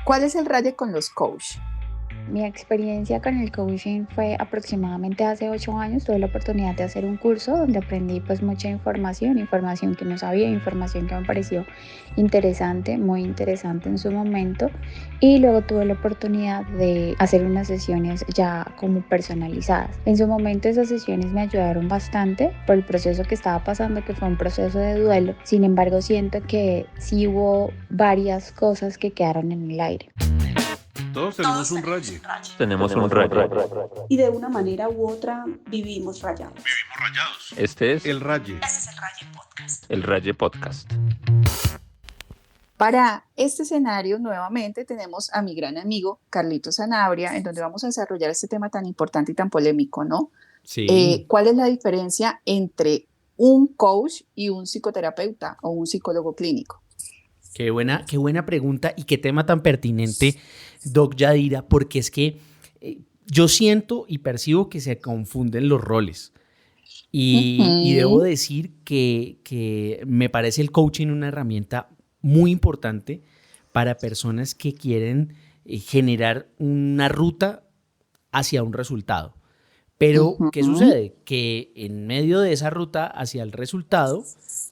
¿Cuál es el raye con los coach? Mi experiencia con el coaching fue aproximadamente hace 8 años. Tuve la oportunidad de hacer un curso donde aprendí pues mucha información que no sabía, información que me pareció interesante, muy interesante en su momento. Y luego tuve la oportunidad de hacer unas sesiones ya como personalizadas. En su momento esas sesiones me ayudaron bastante por el proceso que estaba pasando, que fue un proceso de duelo. Sin embargo, siento que sí hubo varias cosas que quedaron en el aire. Todos tenemos un raye. Tenemos un raye. Y de una manera u otra vivimos rayados. Este es El raye. Este es el Raye Podcast. el Raye Podcast. Para este escenario, nuevamente, tenemos a mi gran amigo Carlitos Sanabria, en donde vamos a desarrollar este tema tan importante y tan polémico, ¿no? Sí. ¿Cuál es la diferencia entre un coach y un psicoterapeuta o un psicólogo clínico? Qué buena pregunta y qué tema tan pertinente, Doc Yadira, porque es que yo siento y percibo que se confunden los roles. Y debo decir que me parece el coaching una herramienta muy importante para personas que quieren generar una ruta hacia un resultado. Pero, ¿qué sucede? Que en medio de esa ruta hacia el resultado,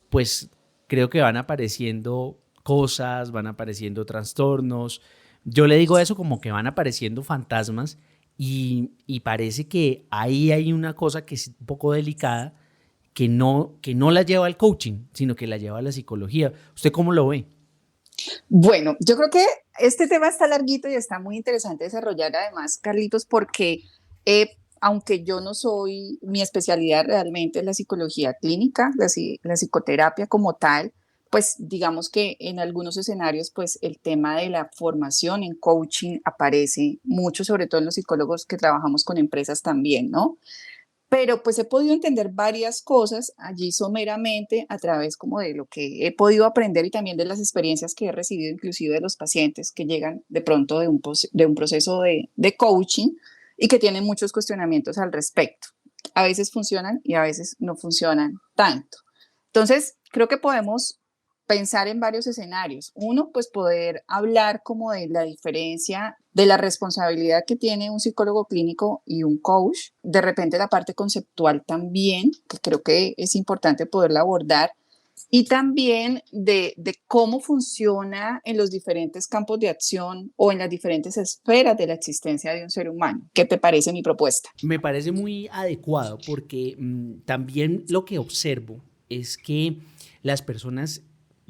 pues creo que van apareciendo cosas, van apareciendo trastornos. Yo le digo a eso como que van apareciendo fantasmas y parece que ahí hay una cosa que es un poco delicada, que no la lleva al coaching, sino que la lleva a la psicología. ¿Usted cómo lo ve? Bueno, yo creo que este tema está larguito y está muy interesante desarrollar además, Carlitos, porque aunque yo no soy, mi especialidad realmente es la psicología clínica, la psicoterapia como tal, pues digamos que en algunos escenarios, pues el tema de la formación en coaching aparece mucho, sobre todo en los psicólogos que trabajamos con empresas también, ¿no? Pero pues he podido entender varias cosas allí someramente a través como de lo que he podido aprender y también de las experiencias que he recibido inclusive de los pacientes que llegan de pronto de un proceso de coaching y que tienen muchos cuestionamientos al respecto. A veces funcionan y a veces no funcionan tanto. Entonces, creo que podemos pensar en varios escenarios. Uno, pues poder hablar como de la diferencia de la responsabilidad que tiene un psicólogo clínico y un coach. De repente la parte conceptual también, que creo que es importante poderla abordar. Y también de cómo funciona en los diferentes campos de acción o en las diferentes esferas de la existencia de un ser humano. ¿Qué te parece mi propuesta? Me parece muy adecuado porque también lo que observo es que las personas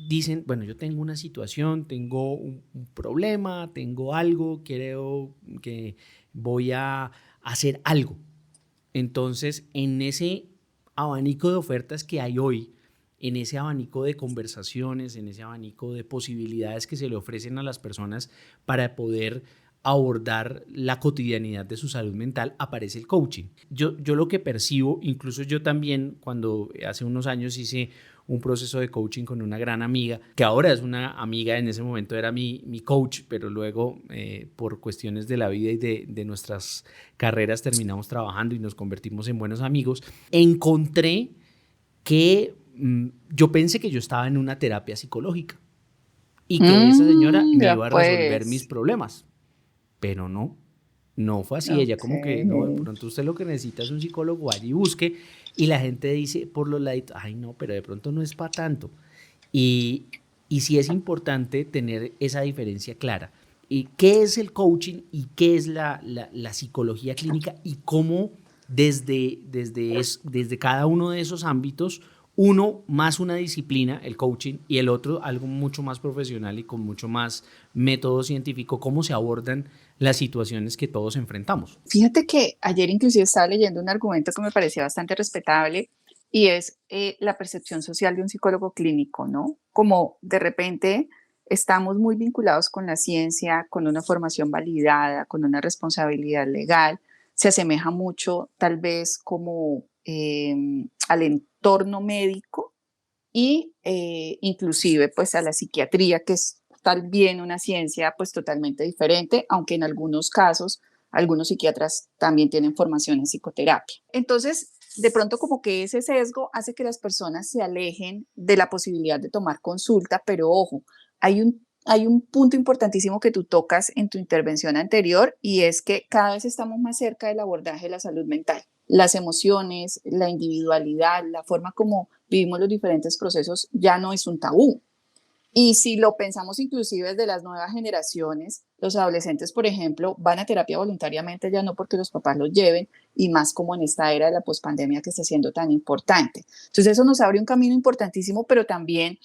dicen, bueno, yo tengo una situación, tengo un problema, tengo algo, creo que voy a hacer algo. Entonces, en ese abanico de ofertas que hay hoy, en ese abanico de conversaciones, en ese abanico de posibilidades que se le ofrecen a las personas para poder abordar la cotidianidad de su salud mental, aparece el coaching. Yo lo que percibo, incluso yo también, cuando hace unos años hice un proceso de coaching con una gran amiga, que ahora es una amiga, en ese momento era mi coach, pero luego por cuestiones de la vida y de nuestras carreras terminamos trabajando y nos convertimos en buenos amigos. Encontré que yo pensé que yo estaba en una terapia psicológica y que esa señora me iba a resolver mis problemas, pero no fue así. Ella como que, no, de pronto usted lo que necesita es un psicólogo, vaya y busque, y la gente dice por los laditos, ay no, pero de pronto no es para tanto. Y sí es importante tener esa diferencia clara. ¿Y qué es el coaching y qué es la psicología clínica y cómo desde cada uno de esos ámbitos, uno más una disciplina, el coaching, y el otro algo mucho más profesional y con mucho más método científico, cómo se abordan las situaciones que todos enfrentamos? Fíjate que ayer inclusive estaba leyendo un argumento que me parecía bastante respetable y es la percepción social de un psicólogo clínico, ¿no? Como de repente estamos muy vinculados con la ciencia, con una formación validada, con una responsabilidad legal, se asemeja mucho tal vez como al entorno médico y inclusive pues a la psiquiatría, que es también una ciencia pues totalmente diferente, aunque en algunos casos algunos psiquiatras también tienen formación en psicoterapia. Entonces, de pronto como que ese sesgo hace que las personas se alejen de la posibilidad de tomar consulta, pero ojo, hay hay un punto importantísimo que tú tocas en tu intervención anterior y es que cada vez estamos más cerca del abordaje de la salud mental. Las emociones, la individualidad, la forma como vivimos los diferentes procesos ya no es un tabú. Y si lo pensamos inclusive desde las nuevas generaciones, los adolescentes, por ejemplo, van a terapia voluntariamente, ya no porque los papás los lleven, y más como en esta era de la pospandemia que está siendo tan importante. Entonces eso nos abre un camino importantísimo, pero también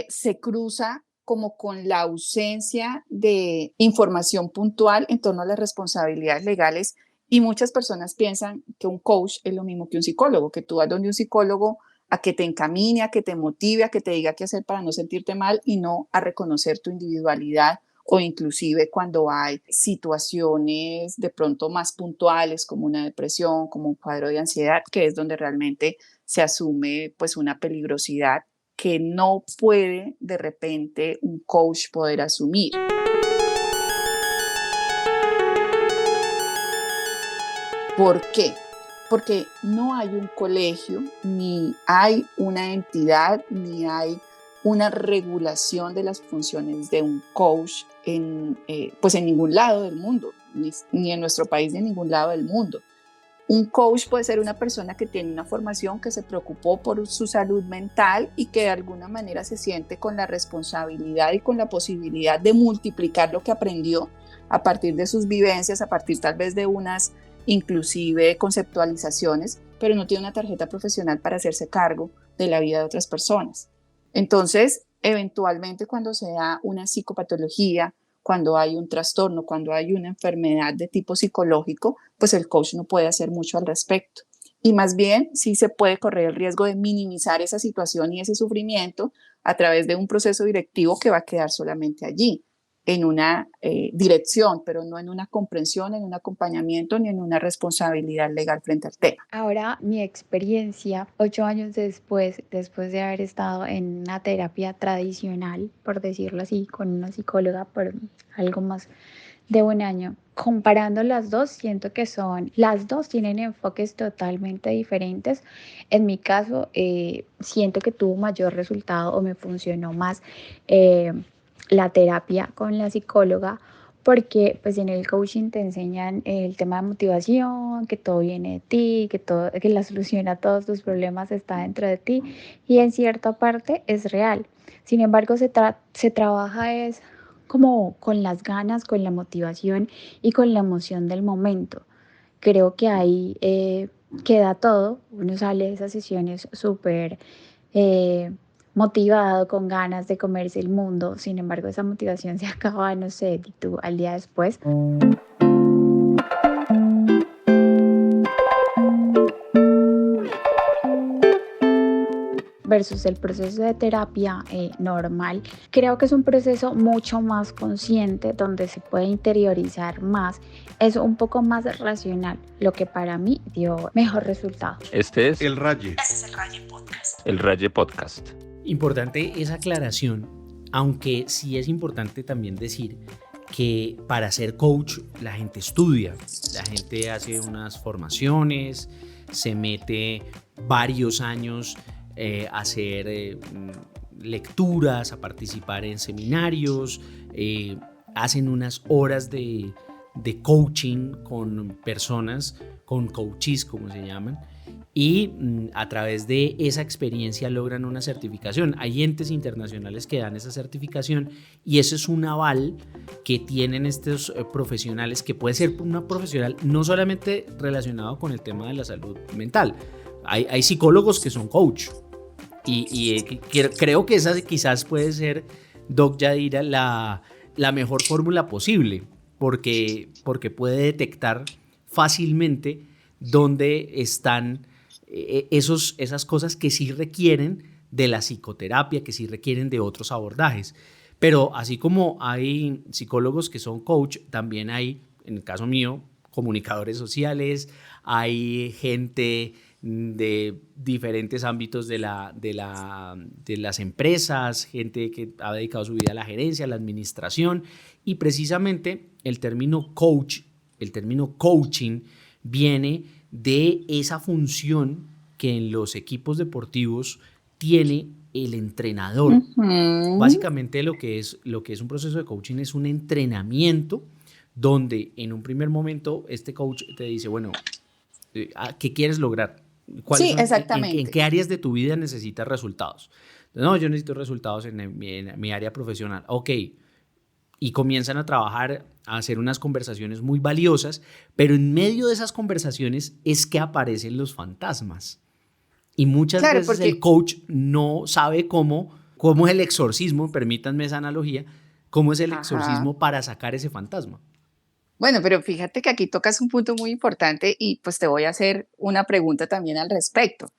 se cruza como con la ausencia de información puntual en torno a las responsabilidades legales, y muchas personas piensan que un coach es lo mismo que un psicólogo, que tú vas donde un psicólogo a que te encamine, a que te motive, a que te diga qué hacer para no sentirte mal y no a reconocer tu individualidad, o inclusive cuando hay situaciones de pronto más puntuales como una depresión, como un cuadro de ansiedad, que es donde realmente se asume pues una peligrosidad que no puede de repente un coach poder asumir. ¿Por qué? Porque no hay un colegio, ni hay una entidad, ni hay una regulación de las funciones de un coach pues en ningún lado del mundo, ni en nuestro país ni en ningún lado del mundo. Un coach puede ser una persona que tiene una formación, que se preocupó por su salud mental y que de alguna manera se siente con la responsabilidad y con la posibilidad de multiplicar lo que aprendió a partir de sus vivencias, a partir tal vez de unas inclusive conceptualizaciones, pero no tiene una tarjeta profesional para hacerse cargo de la vida de otras personas. Entonces, eventualmente cuando se da una psicopatología, cuando hay un trastorno, cuando hay una enfermedad de tipo psicológico, pues el coach no puede hacer mucho al respecto. Y más bien sí se puede correr el riesgo de minimizar esa situación y ese sufrimiento a través de un proceso directivo que va a quedar solamente allí, en una dirección, pero no en una comprensión, en un acompañamiento, ni en una responsabilidad legal frente al tema. Ahora, mi experiencia, 8 años después de haber estado en una terapia tradicional, por decirlo así, con una psicóloga por algo más de un año, comparando las dos, siento que las dos tienen enfoques totalmente diferentes. En mi caso, siento que tuvo mayor resultado o me funcionó más la terapia con la psicóloga, porque pues en el coaching te enseñan el tema de motivación, que todo viene de ti, que la solución a todos tus problemas está dentro de ti, y en cierta parte es real. Sin embargo, se trabaja es como con las ganas, con la motivación y con la emoción del momento. Creo que ahí queda todo. Uno sale de esas sesiones súper motivado, con ganas de comerse el mundo. Sin embargo, esa motivación se acaba, no sé, tú al día después. Versus el proceso de terapia normal, creo que es un proceso mucho más consciente, donde se puede interiorizar más, es un poco más racional, lo que para mí dio mejor resultado. Este es El Raye. Este es el Raye Podcast. el Raye Podcast. Importante esa aclaración, aunque sí es importante también decir que para ser coach la gente estudia, la gente hace unas formaciones, se mete varios años a hacer lecturas, a participar en seminarios, hacen unas horas de coaching con personas, con coaches como se llaman, y a través de esa experiencia logran una certificación. Hay entes internacionales que dan esa certificación y eso es un aval que tienen estos profesionales, que puede ser una profesional no solamente relacionado con el tema de la salud mental. Hay psicólogos que son coach y creo que esa quizás puede ser, Doc Yadira, la mejor fórmula posible, porque puede detectar fácilmente dónde están esas cosas que sí requieren de la psicoterapia, que sí requieren de otros abordajes. Pero así como hay psicólogos que son coach, también hay, en el caso mío, comunicadores sociales, hay gente de diferentes ámbitos de las empresas, gente que ha dedicado su vida a la gerencia, a la administración, y precisamente el término coach, el término coaching viene de esa función que en los equipos deportivos tiene el entrenador. Básicamente lo que es un proceso de coaching es un entrenamiento donde en un primer momento este coach te dice, bueno, ¿qué quieres lograr? Sí, exactamente. ¿En qué áreas de tu vida necesitas resultados? No, yo necesito resultados en mi área profesional. Ok. Y comienzan a trabajar, a hacer unas conversaciones muy valiosas, pero en medio de esas conversaciones es que aparecen los fantasmas. Y muchas veces porque el coach no sabe cómo es el exorcismo, permítanme esa analogía, cómo es el exorcismo para sacar ese fantasma. Bueno, pero fíjate que aquí tocas un punto muy importante y pues te voy a hacer una pregunta también al respecto.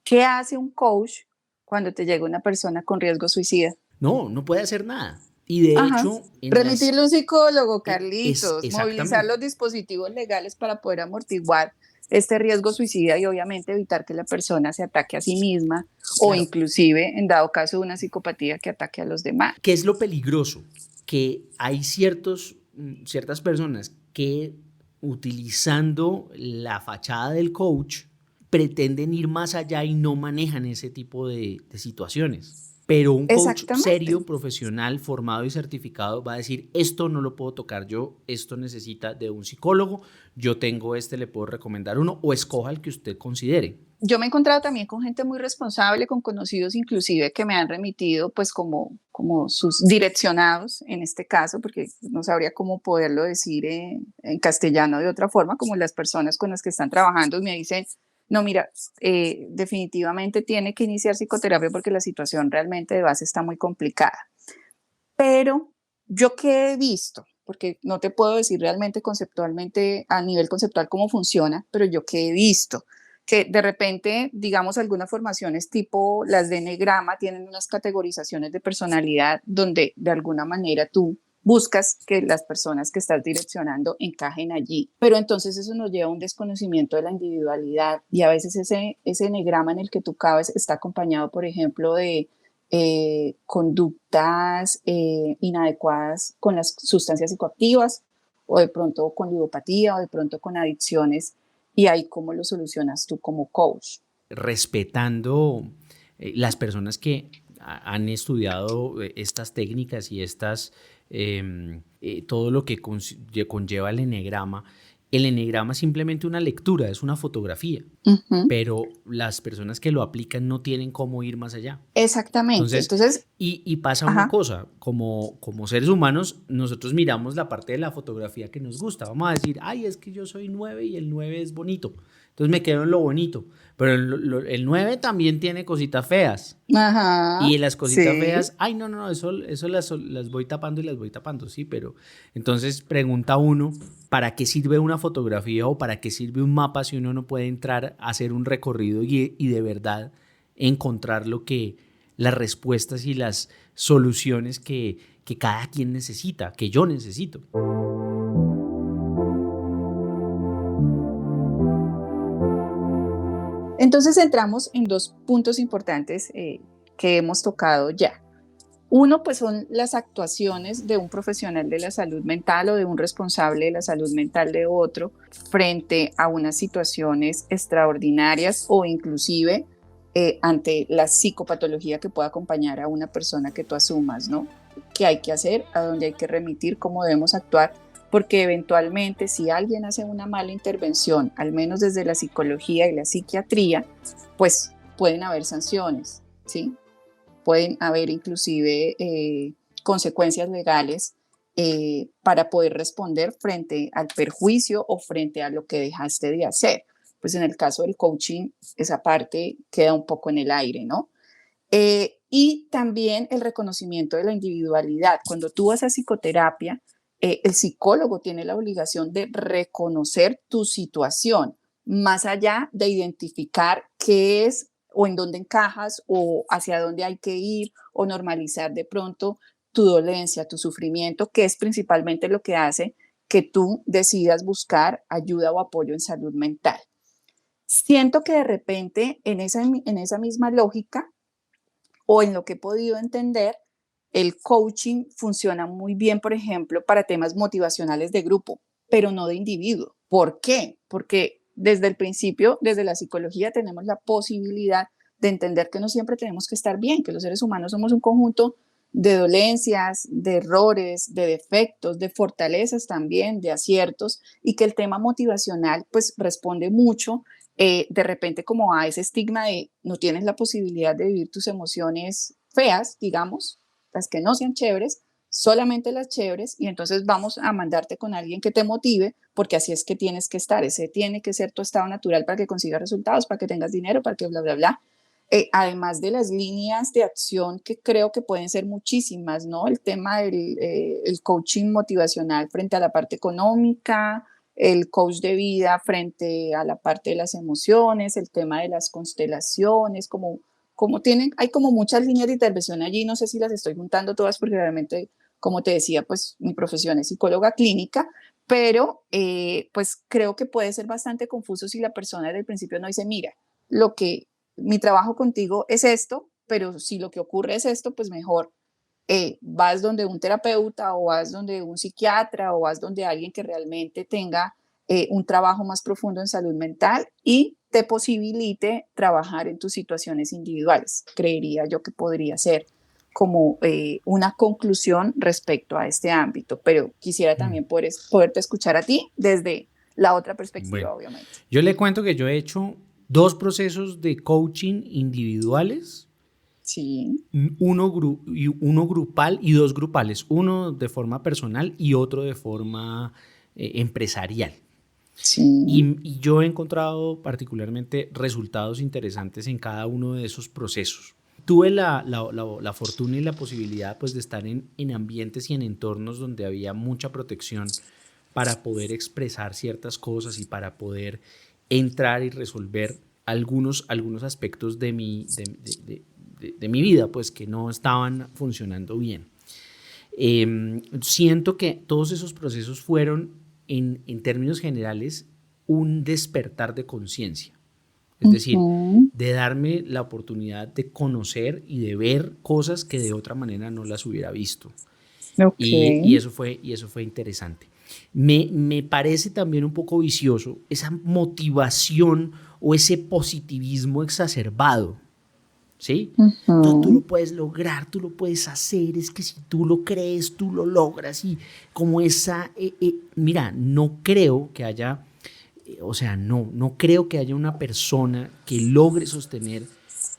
¿Qué hace un coach cuando te llega una persona con riesgo suicida? No puede hacer nada. Y de hecho... Remitirle a un psicólogo, Carlitos, movilizar los dispositivos legales para poder amortiguar este riesgo suicida y obviamente evitar que la persona se ataque a sí misma o inclusive, en dado caso de una psicopatía, que ataque a los demás. ¿Qué es lo peligroso? Que hay ciertas personas que utilizando la fachada del coach pretenden ir más allá y no manejan ese tipo de situaciones. Pero un coach serio, profesional, formado y certificado va a decir, esto no lo puedo tocar yo, esto necesita de un psicólogo, yo tengo le puedo recomendar uno, o escoja el que usted considere. Yo me he encontrado también con gente muy responsable, con conocidos inclusive que me han remitido pues como sus direccionados en este caso, porque no sabría cómo poderlo decir en castellano de otra forma, como las personas con las que están trabajando y me dicen, no, mira, definitivamente tiene que iniciar psicoterapia porque la situación realmente de base está muy complicada. Pero yo que he visto, porque no te puedo decir realmente conceptualmente, a nivel conceptual cómo funciona, pero yo que he visto que de repente, digamos, algunas formaciones tipo las de Enneagrama tienen unas categorizaciones de personalidad donde de alguna manera tú buscas que las personas que estás direccionando encajen allí. Pero entonces eso nos lleva a un desconocimiento de la individualidad y a veces ese enegrama en el que tú cabes está acompañado, por ejemplo, de conductas inadecuadas con las sustancias psicoactivas o de pronto con ludopatía o de pronto con adicciones. Y ahí, ¿cómo lo solucionas tú como coach? Respetando las personas que han estudiado estas técnicas y todo lo que conlleva el enneagrama. El enneagrama es simplemente una lectura, es una fotografía, pero las personas que lo aplican no tienen cómo ir más allá. Exactamente. Entonces y pasa una cosa, como seres humanos, nosotros miramos la parte de la fotografía que nos gusta. Vamos a decir, ay, es que yo soy 9 y el 9 es bonito. Entonces me quedo en lo bonito, pero el 9 también tiene cositas feas. Y las cositas feas, ay, no, eso las voy tapando y las voy tapando, sí, pero entonces pregunta uno, ¿para qué sirve una fotografía o para qué sirve un mapa si uno no puede entrar a hacer un recorrido y de verdad encontrar las respuestas y las soluciones que cada quien necesita, que yo necesito? Entonces entramos en dos puntos importantes que hemos tocado ya. Uno, pues son las actuaciones de un profesional de la salud mental o de un responsable de la salud mental de otro frente a unas situaciones extraordinarias o inclusive ante la psicopatología que pueda acompañar a una persona que tú asumas, ¿no? ¿Qué hay que hacer? ¿A dónde hay que remitir? ¿Cómo debemos actuar? Porque eventualmente si alguien hace una mala intervención, al menos desde la psicología y la psiquiatría, pues pueden haber sanciones, ¿sí? Pueden haber inclusive consecuencias legales para poder responder frente al perjuicio o frente a lo que dejaste de hacer. Pues en el caso del coaching, esa parte queda un poco en el aire, ¿no? Y también el reconocimiento de la individualidad. Cuando tú vas a psicoterapia, el psicólogo tiene la obligación de reconocer tu situación, más allá de identificar qué es o en dónde encajas o hacia dónde hay que ir o normalizar de pronto tu dolencia, tu sufrimiento, que es principalmente lo que hace que tú decidas buscar ayuda o apoyo en salud mental. Siento que de repente en esa misma lógica o en lo que he podido entender, el coaching funciona muy bien, por ejemplo, para temas motivacionales de grupo, pero no de individuo. ¿Por qué? Porque desde el principio, desde la psicología, tenemos la posibilidad de entender que no siempre tenemos que estar bien, que los seres humanos somos un conjunto de dolencias, de errores, de defectos, de fortalezas también, de aciertos, y que el tema motivacional pues responde mucho de repente como a ese estigma de no tienes la posibilidad de vivir tus emociones feas, digamos, las que no sean chéveres, solamente las chéveres, y entonces vamos a mandarte con alguien que te motive, porque así es que tienes que estar, ese tiene que ser tu estado natural para que consigas resultados, para que tengas dinero, para que bla, bla, bla. Además de las líneas de acción que creo que pueden ser muchísimas, ¿no? El tema del el coaching motivacional frente a la parte económica, el coach de vida frente a la parte de las emociones, el tema de las constelaciones, como tienen, hay como muchas líneas de intervención allí, no sé si las estoy juntando todas porque realmente, como te decía, pues mi profesión es psicóloga clínica, pero pues creo que puede ser bastante confuso si la persona desde el principio no dice, mira, lo que mi trabajo contigo es esto, pero si lo que ocurre es esto, pues mejor vas donde un terapeuta o vas donde un psiquiatra o vas donde alguien que realmente tenga un trabajo más profundo en salud mental y te posibilite trabajar en tus situaciones individuales. Creería yo que podría ser como una conclusión respecto a este ámbito, pero quisiera también poderte escuchar a ti desde la otra perspectiva, Bueno, obviamente. yo le cuento que yo he hecho 2 procesos de coaching individuales, Sí. uno grupal y 2 grupales, uno de forma personal y otro de forma empresarial. Sí. Y yo he encontrado particularmente resultados interesantes en cada uno de esos procesos. Tuve la fortuna y la posibilidad pues, de estar en ambientes y en entornos donde había mucha protección para poder expresar ciertas cosas y para poder entrar y resolver algunos aspectos de mi vida pues, que no estaban funcionando bien. Siento que todos esos procesos fueron, en términos generales, un despertar de conciencia. Es decir, de darme la oportunidad de conocer y de ver cosas que de otra manera no las hubiera visto. Okay. Y eso fue interesante. Me parece también un poco vicioso esa motivación o ese positivismo exacerbado, ¿sí? Tú lo puedes lograr, tú lo puedes hacer, es que si tú lo crees, tú lo logras, y como esa, mira, no creo que haya, no creo que haya una persona que logre sostener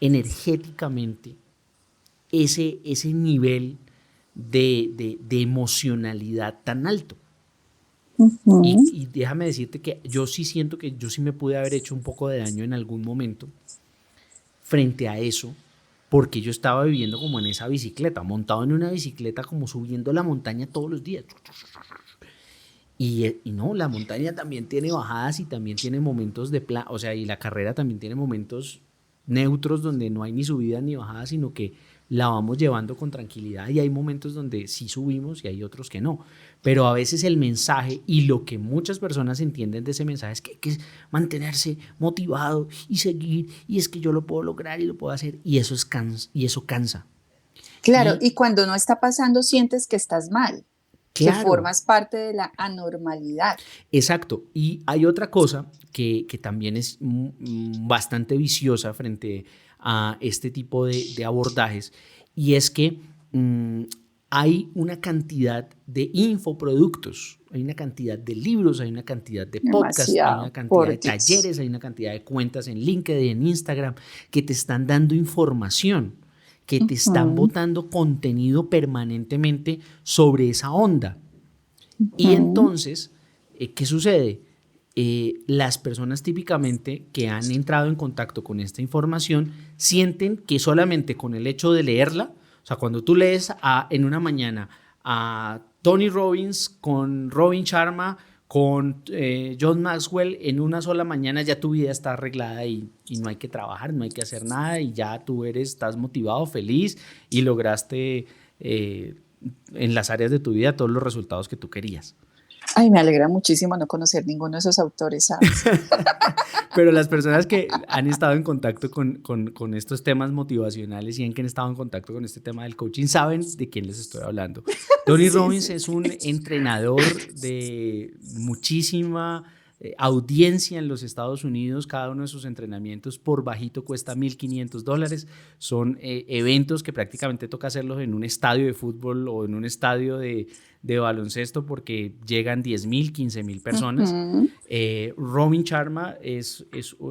energéticamente ese nivel de emocionalidad tan alto. Y déjame decirte que yo sí siento que yo sí me pude haber hecho un poco de daño en algún momento frente a eso, porque yo estaba viviendo como en esa bicicleta, montado en una bicicleta, como subiendo la montaña todos los días. Y no, la montaña también tiene bajadas y también tiene momentos y la carrera también tiene momentos neutros donde no hay ni subidas ni bajadas, sino que la vamos llevando con tranquilidad, y hay momentos donde sí subimos y hay otros que no, pero a veces el mensaje y lo que muchas personas entienden de ese mensaje es que hay que mantenerse motivado y seguir, y es que yo lo puedo lograr y lo puedo hacer, y eso cansa. Claro, y cuando no está pasando sientes que estás mal, claro, que formas parte de la anormalidad. Exacto, y hay otra cosa que también es bastante viciosa frente a este tipo de abordajes, y es que hay una cantidad de infoproductos, hay una cantidad de libros, hay una cantidad de podcasts, hay una cantidad de talleres, hay una cantidad de cuentas en LinkedIn, en Instagram, que te están dando información, que te están botando contenido permanentemente sobre esa onda. Y entonces, ¿qué sucede? Las personas típicamente que han entrado en contacto con esta información sienten que solamente con el hecho de leerla, o sea, cuando tú lees en una mañana a Tony Robbins con Robin Sharma, con John Maxwell, en una sola mañana ya tu vida está arreglada y no hay que trabajar, no hay que hacer nada, y ya tú estás motivado, feliz, y lograste en las áreas de tu vida todos los resultados que tú querías. Ay, me alegra muchísimo no conocer ninguno de esos autores, ¿sabes? Pero las personas que han estado en contacto con estos temas motivacionales y que han estado en contacto con este tema del coaching saben de quién les estoy hablando. Tony Robbins es un entrenador de muchísima audiencia en los Estados Unidos. Cada uno de sus entrenamientos por bajito cuesta $1,500. Son eventos que prácticamente toca hacerlos en un estadio de fútbol o en un estadio de baloncesto porque llegan 10,000, 15,000 personas. Robin Sharma es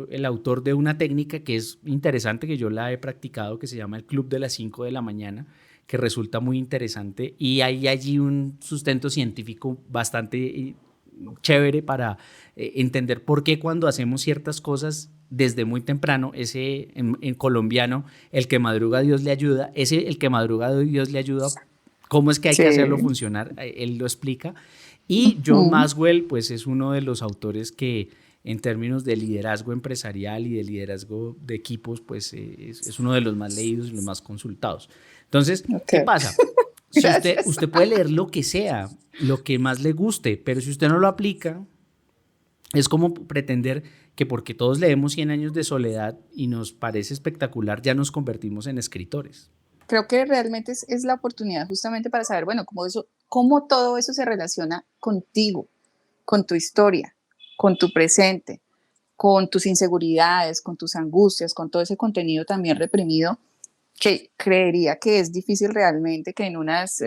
el autor de una técnica que es interesante, que yo la he practicado, que se llama el Club de las 5 de la mañana, que resulta muy interesante, y hay allí un sustento científico bastante chévere para entender por qué cuando hacemos ciertas cosas desde muy temprano, en colombiano, el que madruga Dios le ayuda, el que madruga Dios le ayuda, cómo es que hay que hacerlo funcionar, él lo explica. Y John Maxwell, pues es uno de los autores que en términos de liderazgo empresarial y de liderazgo de equipos, pues es uno de los más leídos y los más consultados. Entonces, ¿qué pasa? Si usted puede leer lo que sea, lo que más le guste, pero si usted no lo aplica, es como pretender que porque todos leemos 100 años de soledad y nos parece espectacular, ya nos convertimos en escritores. Creo que realmente es la oportunidad justamente para saber, bueno, cómo todo eso se relaciona contigo, con tu historia, con tu presente, con tus inseguridades, con tus angustias, con todo ese contenido también reprimido, que creería que es difícil realmente que en unas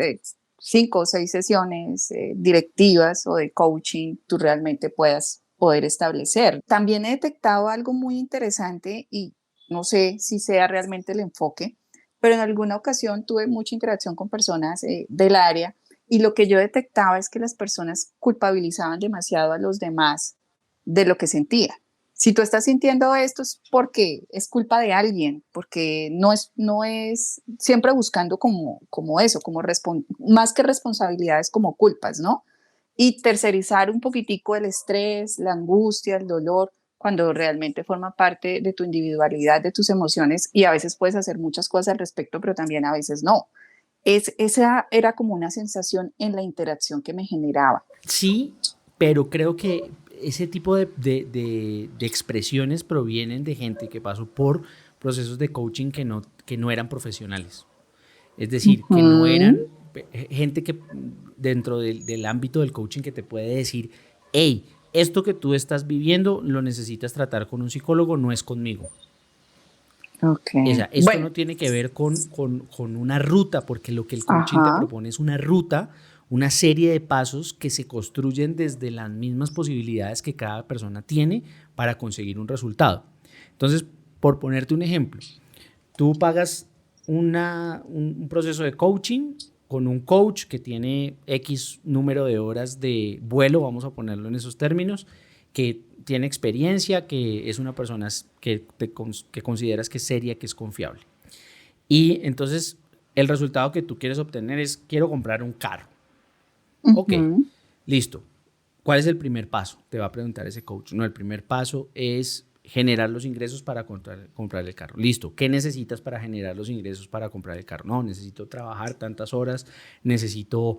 5 o 6 sesiones directivas o de coaching tú realmente puedas poder establecer. También he detectado algo muy interesante y no sé si sea realmente el enfoque, pero en alguna ocasión tuve mucha interacción con personas del área y lo que yo detectaba es que las personas culpabilizaban demasiado a los demás de lo que sentía. Si tú estás sintiendo esto es porque es culpa de alguien, porque no es siempre buscando como eso, más que responsabilidades como culpas, ¿no? Y tercerizar un poquitico el estrés, la angustia, el dolor, cuando realmente forma parte de tu individualidad, de tus emociones, y a veces puedes hacer muchas cosas al respecto, pero también a veces no. Esa era como una sensación en la interacción que me generaba. Sí, pero creo que ese tipo de expresiones provienen de gente que pasó por procesos de coaching que no eran profesionales. Es decir, que no eran gente que dentro del ámbito del coaching que te puede decir, hey, esto que tú estás viviendo lo necesitas tratar con un psicólogo, no es conmigo. Okay. O sea, esto no tiene que ver con una ruta, porque lo que el coaching te propone es una ruta, una serie de pasos que se construyen desde las mismas posibilidades que cada persona tiene para conseguir un resultado. Entonces, por ponerte un ejemplo, tú pagas un proceso de coaching con un coach que tiene X número de horas de vuelo, vamos a ponerlo en esos términos, que tiene experiencia, que es una persona que consideras que es seria, que es confiable. Y entonces el resultado que tú quieres obtener es, quiero comprar un carro. Ok, listo. ¿Cuál es el primer paso? Te va a preguntar ese coach. No, el primer paso es generar los ingresos para comprar el carro. Listo. ¿Qué necesitas para generar los ingresos para comprar el carro? No, necesito trabajar tantas horas, necesito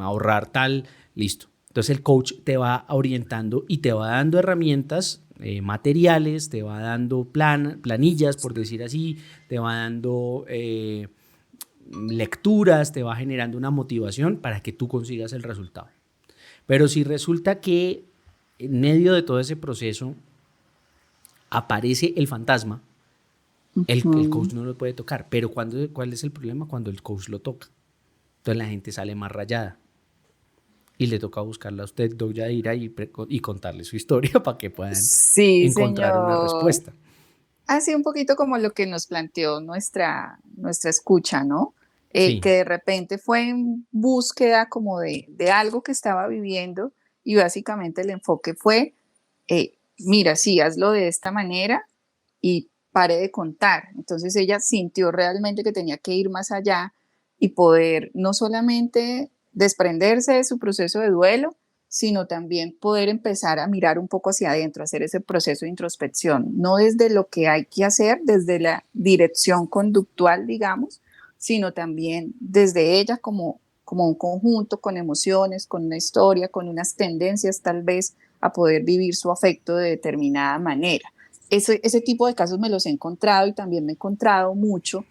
ahorrar tal. Listo. Entonces el coach te va orientando y te va dando herramientas materiales, te va dando planillas, por decir así, te va dando lecturas, te va generando una motivación para que tú consigas el resultado. Pero si resulta que en medio de todo ese proceso aparece el fantasma, el coach no lo puede tocar. Pero ¿cuál es el problema? Cuando el coach lo toca. Entonces la gente sale más rayada. Y le toca buscarla a usted, Doc Yadira, y contarle su historia para que puedan encontrar una respuesta. Así un poquito como lo que nos planteó nuestra escucha, ¿no? Sí. Que de repente fue en búsqueda como de algo que estaba viviendo y básicamente el enfoque fue, mira, sí, hazlo de esta manera y pare de contar. Entonces ella sintió realmente que tenía que ir más allá y poder no solamente desprenderse de su proceso de duelo, sino también poder empezar a mirar un poco hacia adentro, hacer ese proceso de introspección, no desde lo que hay que hacer, desde la dirección conductual, digamos, sino también desde ella como un conjunto, con emociones, con una historia, con unas tendencias tal vez a poder vivir su afecto de determinada manera. Ese tipo de casos me los he encontrado y también me he encontrado mucho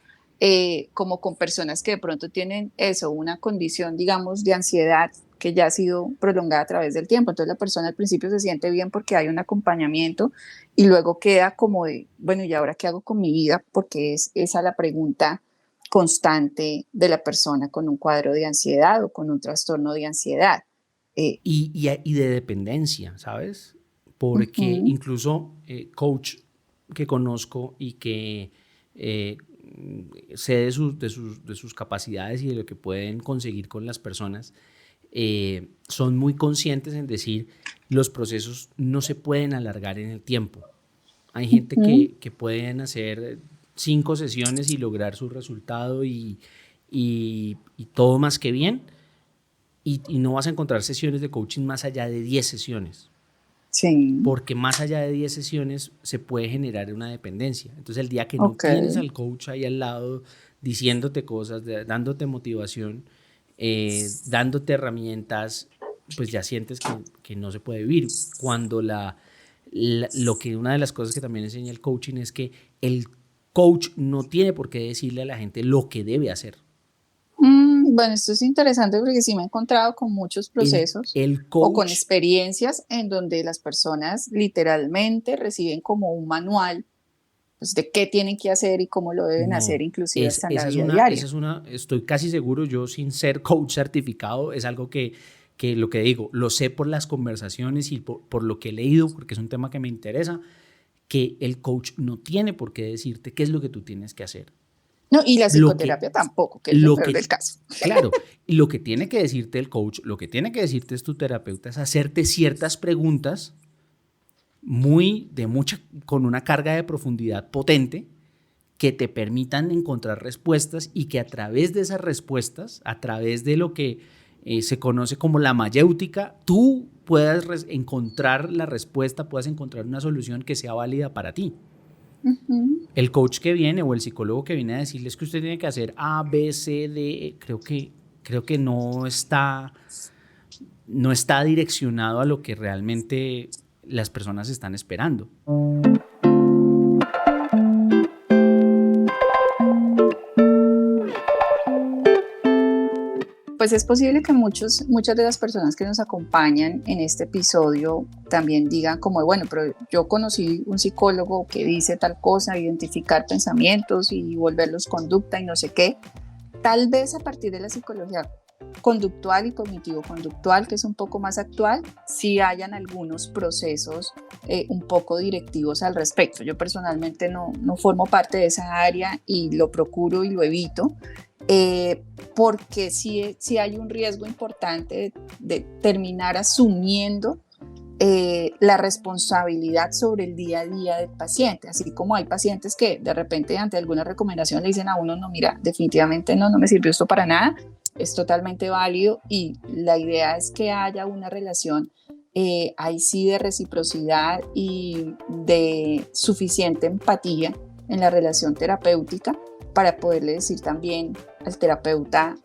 como con personas que de pronto tienen eso, una condición, digamos, de ansiedad que ya ha sido prolongada a través del tiempo. Entonces la persona al principio se siente bien porque hay un acompañamiento y luego queda como de, bueno, ¿y ahora qué hago con mi vida? Porque es esa la pregunta constante de la persona con un cuadro de ansiedad o con un trastorno de ansiedad. Y de dependencia, ¿sabes? Porque incluso coach que conozco y que sé de sus capacidades y de lo que pueden conseguir con las personas, son muy conscientes en decir los procesos no se pueden alargar en el tiempo. Hay gente que pueden hacer 5 sesiones y lograr su resultado y todo más que bien, y no vas a encontrar sesiones de coaching más allá de 10 sesiones. Sí. Porque más allá de 10 sesiones se puede generar una dependencia. Entonces el día que no tienes al coach ahí al lado diciéndote cosas, dándote motivación, dándote herramientas, pues ya sientes que no se puede vivir. Cuando una de las cosas que también enseña el coaching es que el coach no tiene por qué decirle a la gente lo que debe hacer. Bueno, esto es interesante porque sí me he encontrado con muchos procesos el coach, o con experiencias en donde las personas literalmente reciben como un manual, pues, de qué tienen que hacer y cómo lo deben hacer, inclusive hasta en la vida diaria. Estoy casi seguro, yo sin ser coach certificado, es algo que lo que digo, lo sé por las conversaciones y por lo que he leído, porque es un tema que me interesa, que el coach no tiene por qué decirte qué es lo que tú tienes que hacer. No, y la psicoterapia tampoco, que es lo peor del caso. Claro, y lo que tiene que decirte el coach, lo que tiene que decirte es tu terapeuta, es hacerte ciertas preguntas con una carga de profundidad potente que te permitan encontrar respuestas y que a través de esas respuestas, a través de lo que se conoce como la mayéutica, tú puedas encontrar la respuesta, puedas encontrar una solución que sea válida para ti. El coach que viene o el psicólogo que viene a decirles que usted tiene que hacer A, B, C, D, creo que no está direccionado a lo que realmente las personas están esperando. Pues es posible que muchas de las personas que nos acompañan en este episodio también digan como, bueno, pero yo conocí un psicólogo que dice tal cosa, identificar pensamientos y volverlos conducta y no sé qué. Tal vez a partir de la psicología conductual y cognitivo-conductual, que es un poco más actual, sí hayan algunos procesos un poco directivos al respecto. Yo personalmente no formo parte de esa área y lo procuro y lo evito, porque sí hay un riesgo importante de terminar asumiendo la responsabilidad sobre el día a día del paciente, así como hay pacientes que de repente ante alguna recomendación le dicen a uno, no, mira, definitivamente no me sirvió esto para nada, es totalmente válido y la idea es que haya una relación ahí sí de reciprocidad y de suficiente empatía en la relación terapéutica para poderle decir también al terapeuta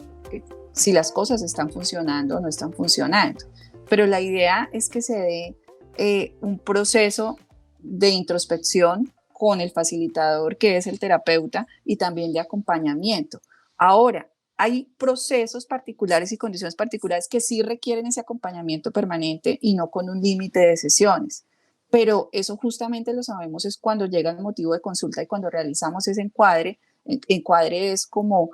si las cosas están funcionando o no están funcionando. Pero la idea es que se dé un proceso de introspección con el facilitador, que es el terapeuta, y también de acompañamiento. Ahora, hay procesos particulares y condiciones particulares que sí requieren ese acompañamiento permanente y no con un límite de sesiones. Pero eso justamente lo sabemos es cuando llega el motivo de consulta y cuando realizamos ese encuadre. Encuadre es como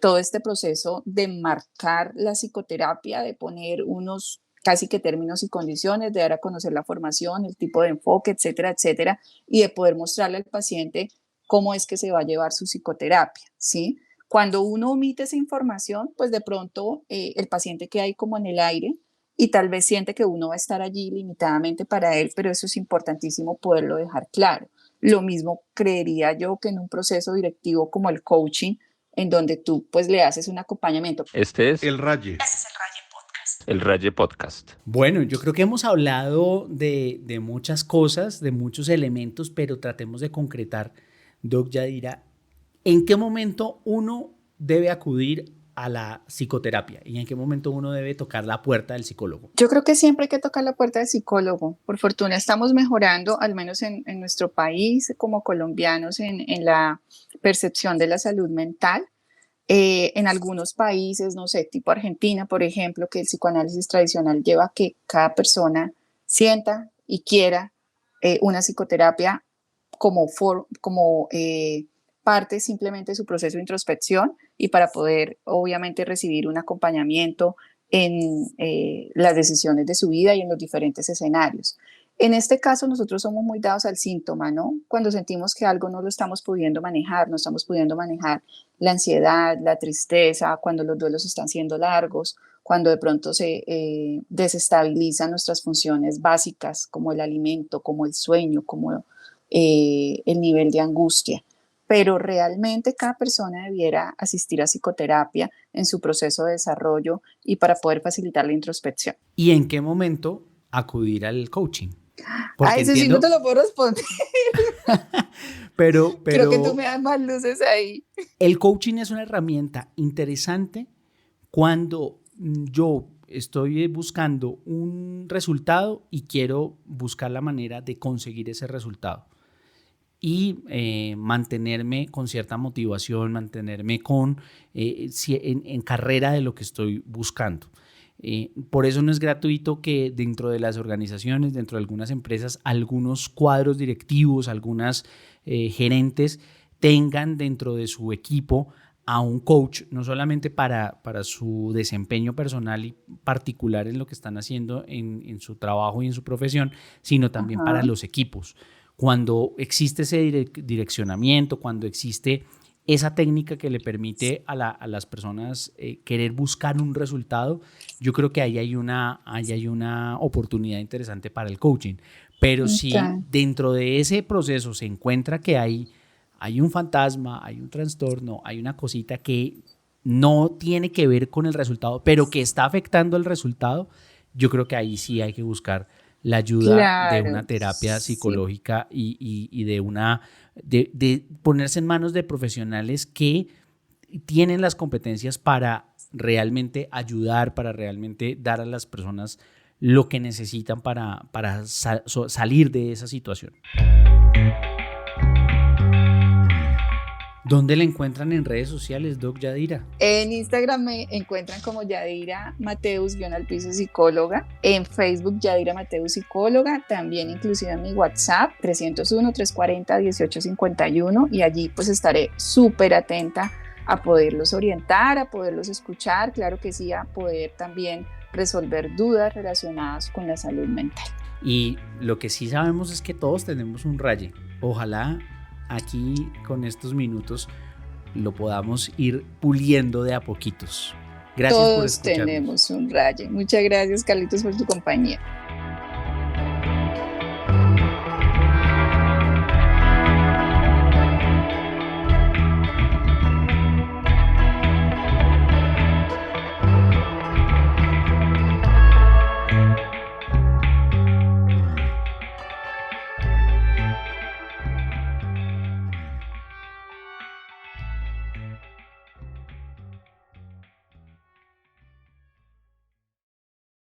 todo este proceso de marcar la psicoterapia, de poner unos casi que términos y condiciones, de dar a conocer la formación, el tipo de enfoque, etcétera, etcétera, y de poder mostrarle al paciente cómo es que se va a llevar su psicoterapia, ¿sí? Cuando uno omite esa información, pues de pronto el paciente queda ahí como en el aire y tal vez siente que uno va a estar allí limitadamente para él, pero eso es importantísimo poderlo dejar claro. Lo mismo creería yo que en un proceso directivo como el coaching, en donde tú pues le haces un acompañamiento. Este es El Raye. el Raye Podcast. Bueno, yo creo que hemos hablado de muchas cosas, de muchos elementos, pero tratemos de concretar, Doc Yadira, ¿en qué momento uno debe acudir a la psicoterapia y en qué momento uno debe tocar la puerta del psicólogo? Yo creo que siempre hay que tocar la puerta del psicólogo. Por fortuna estamos mejorando, al menos en nuestro país, como colombianos, en la percepción de la salud mental. En algunos países, no sé, tipo Argentina, por ejemplo, que el psicoanálisis tradicional lleva a que cada persona sienta y quiera una psicoterapia como parte simplemente de su proceso de introspección y para poder, obviamente, recibir un acompañamiento en las decisiones de su vida y en los diferentes escenarios. En este caso, nosotros somos muy dados al síntoma, ¿no? Cuando sentimos que algo no lo estamos pudiendo manejar, no estamos pudiendo manejar la ansiedad, la tristeza, cuando los duelos están siendo largos, cuando de pronto se desestabilizan nuestras funciones básicas, como el alimento, como el sueño, como el nivel de angustia. Pero realmente cada persona debiera asistir a psicoterapia en su proceso de desarrollo y para poder facilitar la introspección. ¿Y en qué momento acudir al coaching? Porque ese entiendo, sí no te lo puedo responder. pero creo que tú me das más luces ahí. El coaching es una herramienta interesante cuando yo estoy buscando un resultado y quiero buscar la manera de conseguir ese resultado y mantenerme con cierta motivación, mantenerme en carrera de lo que estoy buscando. Por eso no es gratuito que dentro de las organizaciones, dentro de algunas empresas, algunos cuadros directivos, algunas gerentes tengan dentro de su equipo a un coach, no solamente para su desempeño personal y particular en lo que están haciendo en su trabajo y en su profesión, sino también para los equipos. Cuando existe ese direccionamiento, cuando existe esa técnica que le permite a las personas querer buscar un resultado, yo creo que ahí hay una oportunidad interesante para el coaching. Pero si dentro de ese proceso se encuentra que hay un fantasma, hay un trastorno, hay una cosita que no tiene que ver con el resultado, pero que está afectando el resultado, yo creo que ahí sí hay que buscar la ayuda de una terapia psicológica y de ponerse en manos de profesionales que tienen las competencias para realmente ayudar, para realmente dar a las personas lo que necesitan para salir de esa situación. ¿Dónde la encuentran en redes sociales, Doc Yadira? En Instagram me encuentran como Yadira Mateus _psicóloga. En Facebook Yadira Mateus psicóloga. También inclusive en mi WhatsApp 301-340-1851 y allí pues estaré súper atenta a poderlos orientar, a poderlos escuchar, claro que sí, a poder también resolver dudas relacionadas con la salud mental. Y lo que sí sabemos es que todos tenemos un raye. Ojalá aquí con estos minutos lo podamos ir puliendo de a poquitos. Gracias por escucharnos. Todos tenemos un raye. Muchas gracias, Carlitos, por tu compañía.